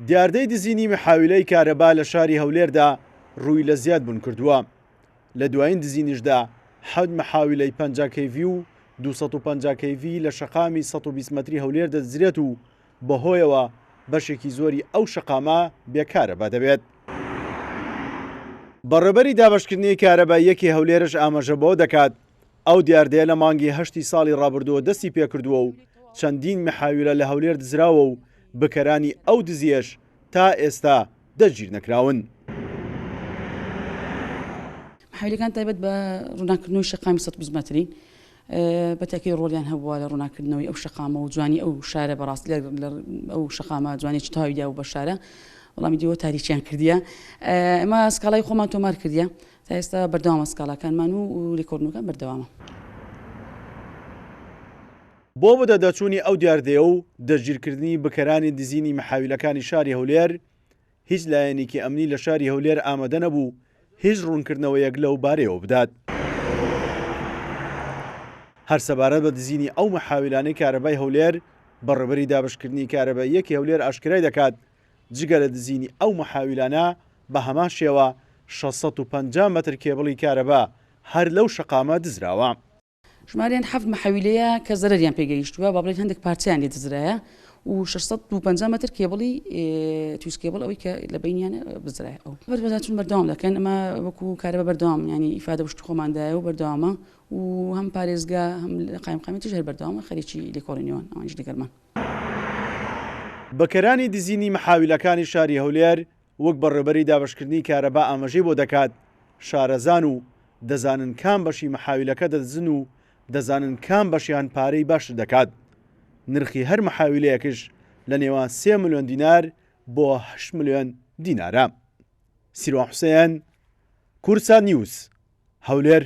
دیاردەی دزینی محاویلەی کارەبا لە شاری هەولێردا ڕووی لە زیادبوون کردووە. لە دوایین دزینیشدا 7 محاویلەی 50 kV و 250 kV لە شەقامی 120 مەتری هەولێر دەدزرێت و بەهۆیەوە بەشێکی زۆری ئەو شەقامە بێکارەبا دەبێت. بەڕێبەری دابەشکردنی کارەباییەکی هەولێرش ئاماژە بەوە دەکات ئەو دیاردەیە لە مانگی 8 ساڵی ڕابردووە دەستی پێکردووە و چەندین محاویلە لە هەولێر دزراوە و بەکەرانی ئەو دزیەش تا ئێستا دەگیر نەکراون. محاویلەکان تایبەت بە ڕووناکردنەوەی شەقامی 120 مەترین بەتاکەی ڕۆلیان هەبووە لە ڕووناکردنەوەی ئەو شەقامە و جوانی ئەو شارە بەڕاستی ئەو شەقامە جوانێکی تاویدا و بە شارە وەڵامی دیوە تاریکیان کردیە. ئەمە سکاڵای خۆمان تۆمار کردیە تا ئێستا بەردەوامە سکاڵاکانمان و لێکۆڵینەکان بەردەوامە. بۆ بەدەدەچوونی ئەو دیاردەیە و دەستگیرکردنی بەکەرانی دزینی محاویلەکانی شاری هەولێر هیچ لایەنێکی ئەمنی لە شاری هەولێر ئامادە نەبوو هیچ ڕوونکردنەوەیەک لەو بارەیەوە بدات. هەر سەبارەت بە دزینی ئەو محاویلانەی کارەبای هەولێر بەڕێبەری دابشکردنی کارەباییەکی هەولێر ئاشکرای دەکات جگە لە دزینی ئەو محاویلانە بە هەمان شێوە 650 مەتر کێبڵی کارەبا هەر لەو شەقامە دزراوە. ژمارەیان 7 محاویلەیە کە زەرەریان پێگەیشتووە با بڵێن هەندێک پارچیان لێ دزرایە و 650 مەتر کێبڵی تویس کێبڵ ئەوەی کە لە بینیانە بزرایە. ئەو بەربەزاتون بەردەوام دەکەن ئەمە وەکو کارەبە بەردەوام ینی ئیفادە وشت خۆماندایە و بەردەوامە و هەم پارێزگا هەم قایمقامەتیش هەر بەردەوامە خەریکی لێکۆڵینەوەن ئەوانش لەگەڵمان. بەکەرانی دزینی محاویلەکانی شاری هەولێر وەک بەڕێبەری دابشکردنی کارەبا ئاماژەی بۆ دەکات شارەزان و دەزانن کام بەشی محاویلەکە دەدزن و دەزانن کام بەشیان پارەی باش دەکات. نرخی هەر محاویلەیەکش لە نێوان 3 ملیۆن دینار بۆ 8 ملیۆن دینارە. سیروان حوسێن، کورسان نیوز، هەولێر.